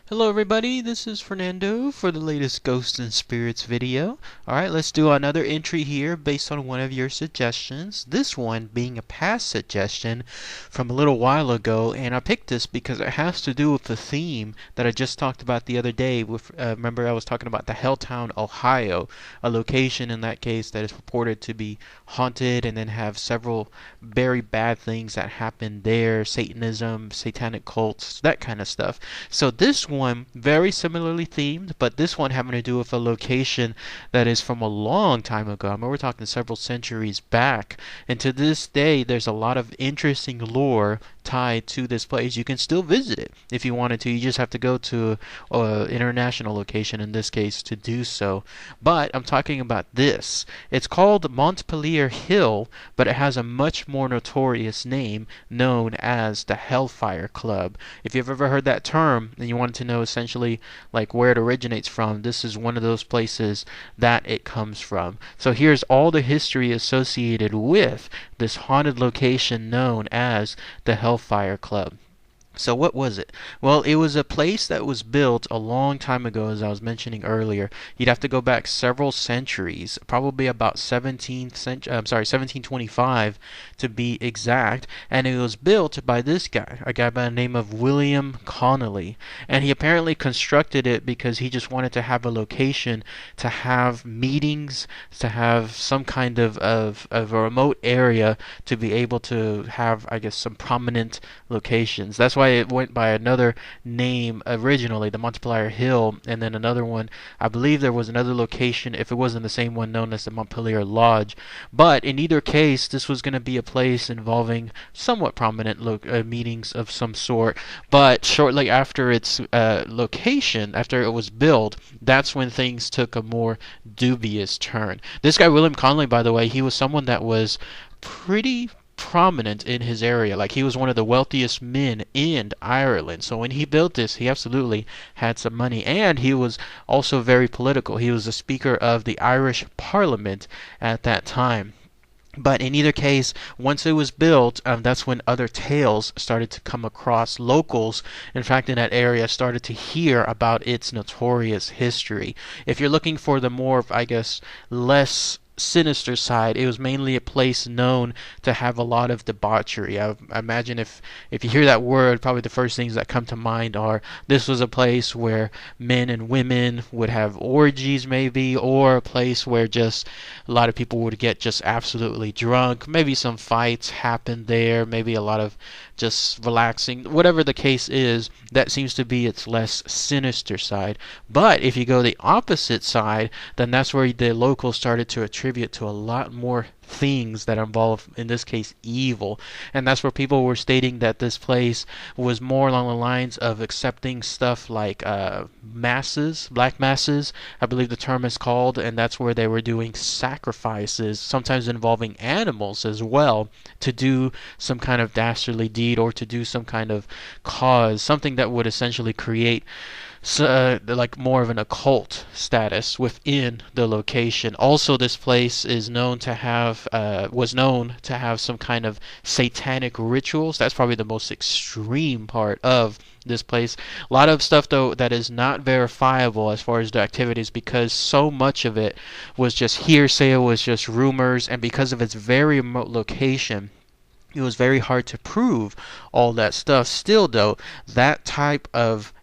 Hello everybody, this is Fernando for the latest Ghosts and Spirits video. Alright, let's do another entry here based on one of your suggestions. This one being a past suggestion from a little while ago, and I picked this because it has to do with the theme that I just talked about the other day. Remember I was talking about the Helltown, Ohio, a location in that case that is purported to be haunted and then have several very bad things that happen there, Satanism, satanic cults, that kind of stuff. So this one, very similarly themed, but this one having to do with a location that is from a long time ago. I mean, we're talking several centuries back. And to this day, there's a lot of interesting lore tied to this place. You can still visit it if you wanted to. You just have to go to an international location in this case to do so. But I'm talking about this. It's called Montpelier Hill, but it has a much more notorious name known as the HellFire Club. If you've ever heard that term and you wanted to know essentially like where it originates from, this is one of those places that it comes from. So here's all the history associated with this haunted location known as the HellFire Club. So what was it? Well, it was a place that was built a long time ago, as I was mentioning earlier. You'd have to go back several centuries, probably about 1725 to be exact, and it was built by this guy, a guy by the name of William Connolly. And he apparently constructed it because he just wanted to have a location to have meetings, to have some kind of a remote area to be able to have, I guess, some prominent locations. That's why it went by another name originally, the Montpelier Hill, and then another one. I believe there was another location, if it wasn't the same one, known as the Montpelier Lodge. But in either case, this was going to be a place involving somewhat prominent meetings of some sort. But shortly after its location, after it was built, that's when things took a more dubious turn. This guy, William Connolly, by the way, he was someone that was pretty prominent in his area. Like, he was one of the wealthiest men in Ireland. So when he built this, he absolutely had some money, and he was also very political. He was the Speaker of the Irish Parliament at that time. But in either case, once it was built, that's when other tales started to come across. Locals, in fact, in that area started to hear about its notorious history. If you're looking for the more, I guess, less sinister side, it was mainly a place known to have a lot of debauchery. I imagine if you hear that word, probably the first things that come to mind are this was a place where men and women would have orgies, maybe, or a place where just a lot of people would get just absolutely drunk. Maybe some fights happened there, maybe a lot of just relaxing. Whatever the case is, that seems to be its less sinister side. But if you go the opposite side, then that's where the locals started to attribute to a lot more things that involve, in this case, evil. And that's where people were stating that this place was more along the lines of accepting stuff like masses, black masses, I believe the term is called, and that's where they were doing sacrifices, sometimes involving animals as well, to do some kind of dastardly deed or to do some kind of cause, something that would essentially create like more of an occult status within the location. Also, this place is known to have was known to have some kind of satanic rituals. That's probably the most extreme part of this place. A lot of stuff though that is not verifiable as far as the activities, because so much of it was just hearsay, it was just rumors, and because of its very remote location, it was very hard to prove all that stuff. Still, though, that type of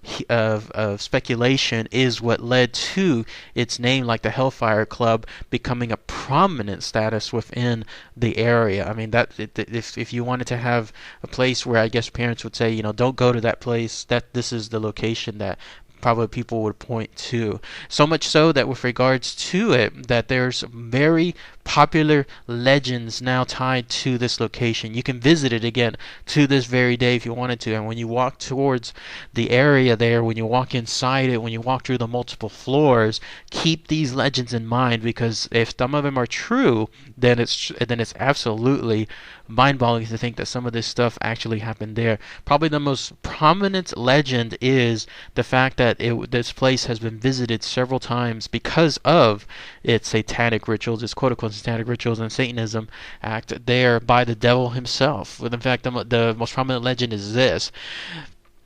speculation is what led to its name, like the HellFire Club, becoming a prominent status within the area. I mean, if you wanted to have a place where I guess parents would say, don't go to that place, that this is the location that probably people would point to. So much so that with regards to it, that there's very popular legends now tied to this location. You can visit it again to this very day if you wanted to, and when you walk towards the area there, when you walk inside it, when you walk through the multiple floors, keep these legends in mind, because if some of them are true, then it's absolutely mind-boggling to think that some of this stuff actually happened there. Probably the most prominent legend is the fact that this place has been visited several times because of its satanic rituals, its quote-unquote satanic rituals and Satanism act there by the devil himself. In fact, the most prominent legend is this.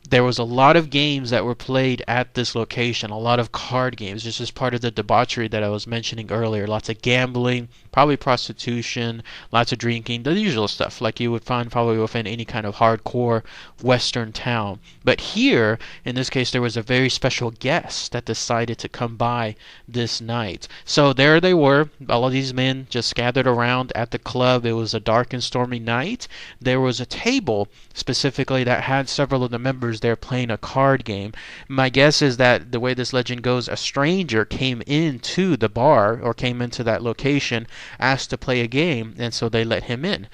there was a lot of games that were played at this location, a lot of card games, just as part of the debauchery that I was mentioning earlier. Lots of gambling, probably prostitution, lots of drinking, the usual stuff like you would find probably within any kind of hardcore Western town. But here, in this case, there was a very special guest that decided to come by this night. So there they were, all of these men just gathered around at the club. It was a dark and stormy night. There was a table specifically that had several of the members there playing a card game. My guess is that the way this legend goes, a stranger came into the bar or came into that location, asked to play a game, and so they let him in.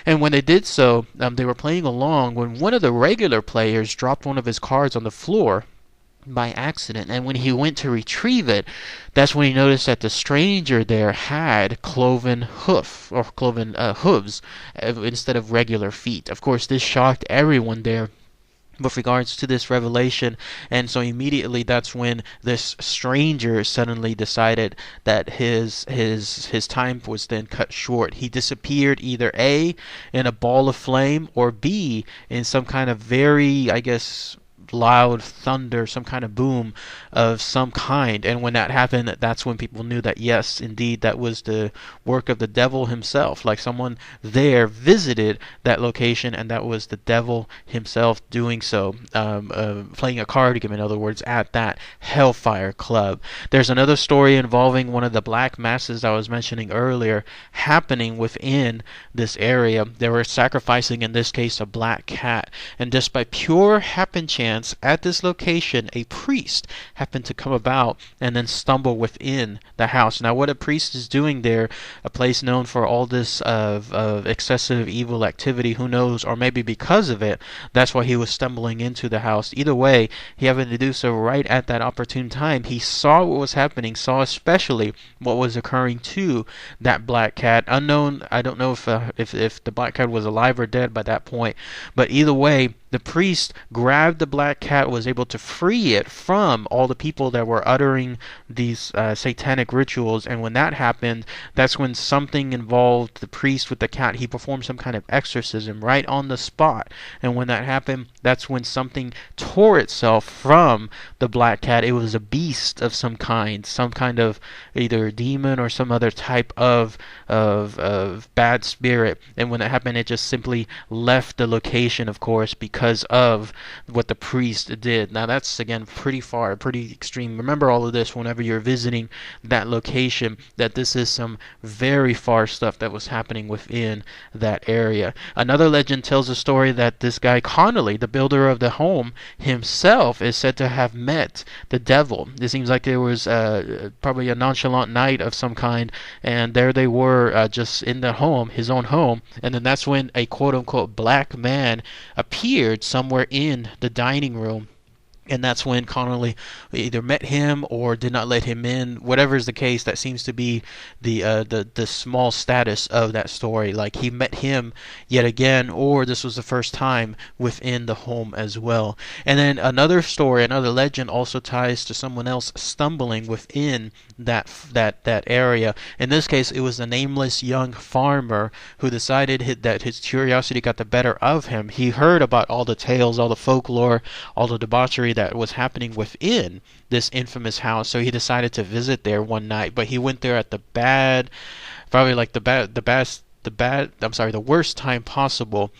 And when they did so, they were playing along when one of the regular players dropped one of his cards on the floor by accident, and when he went to retrieve it, that's when he noticed that the stranger there had cloven hooves instead of regular feet. Of course, this shocked everyone there with regards to this revelation, and so immediately that's when this stranger suddenly decided that his time was then cut short. He disappeared either A, in a ball of flame, or B, in some kind of very, I guess, loud thunder, some kind of boom of some kind. And when that happened, that's when people knew that yes, indeed, that was the work of the devil himself. Like someone there visited that location, and that was the devil himself doing so, playing a card game, in other words, at that HellFire Club. There's another story involving one of the black masses I was mentioning earlier happening within this area. They were sacrificing, in this case, a black cat, and just by pure happen chance at this location, a priest happened to come about and then stumble within the house. Now, what a priest is doing there, a place known for all this of excessive evil activity, who knows, or maybe because of it, that's why he was stumbling into the house. Either way, he happened to do so right at that opportune time. He saw what was happening, saw especially what was occurring to that black cat. Unknown, I don't know if the black cat was alive or dead by that point, but either way, the priest grabbed the black cat, was able to free it from all the people that were uttering these satanic rituals. And when that happened, that's when something involved the priest with the cat. He performed some kind of exorcism right on the spot. And when that happened, that's when something tore itself from the black cat. It was a beast of some kind of either demon or some other type of bad spirit. And when that happened, it just simply left the location, of course, because of what the priest did. Now that's again pretty extreme. Remember all of this whenever you're visiting that location, that this is some very far stuff that was happening within that area. Another legend tells a story that this guy Connolly, the builder of the home himself, is said to have met the devil. It seems like there was probably a nonchalant night of some kind, and there they were just in the home, his own home, and then that's when a quote-unquote black man appeared somewhere in the dining room. And that's when Connolly either met him or did not let him in. Whatever is the case, that seems to be the small status of that story. Like he met him yet again, or this was the first time within the home as well. And then another story, another legend also ties to someone else stumbling within that area. In this case, it was a nameless young farmer who decided that his curiosity got the better of him. He heard about all the tales, all the folklore, all the debauchery that was happening within this infamous house, so he decided to visit there one night. But he went there at the worst time possible,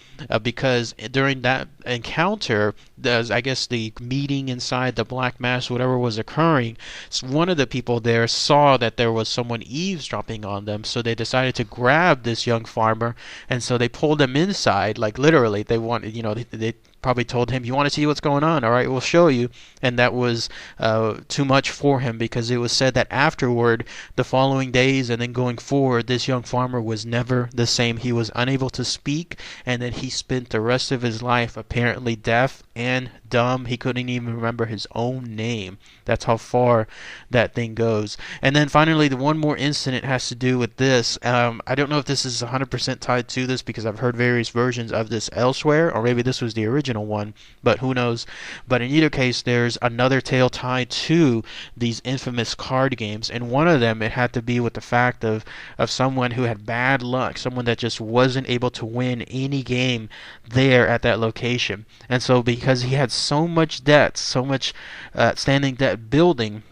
because during that encounter, I guess the meeting inside the Black Mass, whatever was occurring, one of the people there saw that there was someone eavesdropping on them, so they decided to grab this young farmer, and so they pulled him inside, like literally. They wanted, they probably told him, "You want to see what's going on? All right, we'll show you." And that was too much for him, because it was said that afterward, the following days and then going forward, this young farmer was never the same. He was unable to speak, and then he spent the rest of his life apparently deaf and dumb. He couldn't even remember his own name. That's how far that thing goes. And then finally, the one more incident has to do with this. I don't know if this is 100% tied to this, because I've heard various versions of this elsewhere, or maybe this was the original. original one, but who knows. But in either case, there's another tale tied to these infamous card games, and one of them, it had to be with the fact of someone who had bad luck, someone that just wasn't able to win any game there at that location. And so because he had so much debt, so much standing debt building,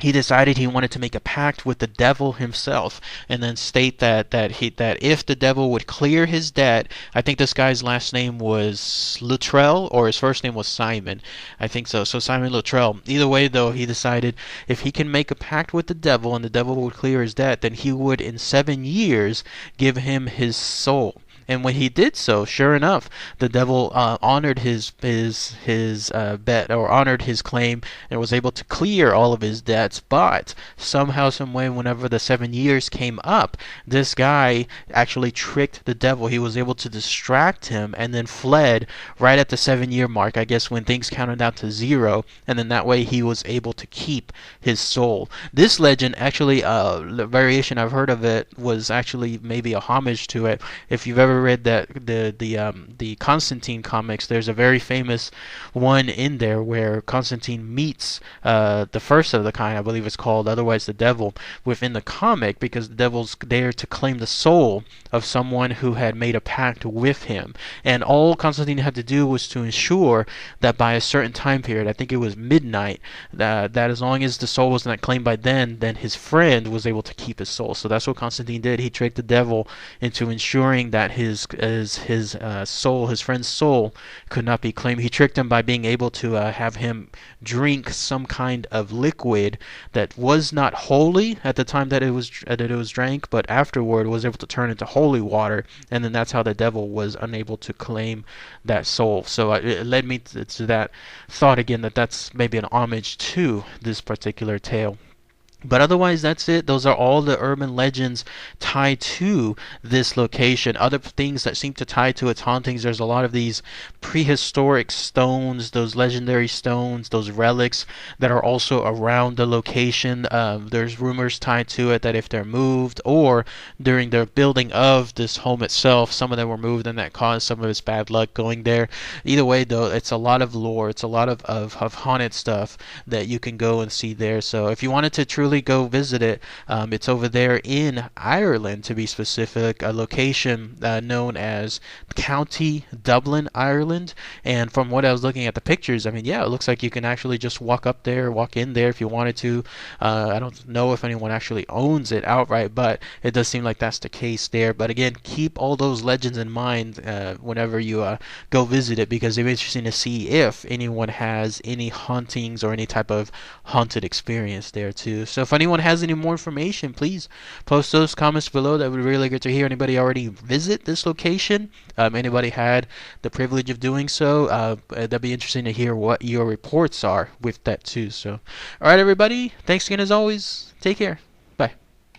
he decided he wanted to make a pact with the devil himself, and then state that if the devil would clear his debt, I think this guy's last name was Luttrell, or his first name was Simon, I think so. So Simon Luttrell. Either way, though, he decided if he can make a pact with the devil and the devil would clear his debt, then he would in 7 years give him his soul. And when he did so, sure enough, the devil honored his bet, or honored his claim, and was able to clear all of his debts. But somehow, some way, whenever the 7 years came up, this guy actually tricked the devil. He was able to distract him, and then fled right at the 7 year mark, I guess, when things counted down to 0, and then that way he was able to keep his soul. This legend, actually, the variation I've heard of it was actually maybe a homage to it. If you've ever read that the Constantine comics, there's a very famous one in there where Constantine meets the first of the kind, I believe it's called, otherwise the devil, within the comic, because the devil's there to claim the soul of someone who had made a pact with him. And all Constantine had to do was to ensure that by a certain time period, I think it was midnight, that as long as the soul was not claimed by then his friend was able to keep his soul. So that's what Constantine did. He tricked the devil into ensuring that his soul, his friend's soul, could not be claimed. He tricked him by being able to have him drink some kind of liquid that was not holy at the time that it was drank, but afterward was able to turn into holy water, and then that's how the devil was unable to claim that soul. So it led me to that thought again, that that's maybe an homage to this particular tale. But otherwise, that's it. Those are all the urban legends tied to this location. Other things that seem to tie to its hauntings, there's a lot of these prehistoric stones, those legendary stones, those relics that are also around the location. There's rumors tied to it that if they're moved, or during the building of this home itself, some of them were moved, and that caused some of its bad luck going there. Either way, though, it's a lot of lore. It's a lot of haunted stuff that you can go and see there. So if you wanted to truly go visit it, it's over there in Ireland, to be specific, a location known as County Dublin, Ireland. And from what I was looking at the pictures, I mean, yeah, it looks like you can actually just walk in there if you wanted to. I don't know if anyone actually owns it outright, but it does seem like that's the case there. But again, keep all those legends in mind whenever you go visit it, because it'll be interesting to see if anyone has any hauntings or any type of haunted experience there too. So if anyone has any more information, please post those comments below. That would be really good to hear. Anybody already visit this location? Anybody had the privilege of doing so? That'd be interesting to hear what your reports are with that too. So, all right, everybody. Thanks again as always. Take care.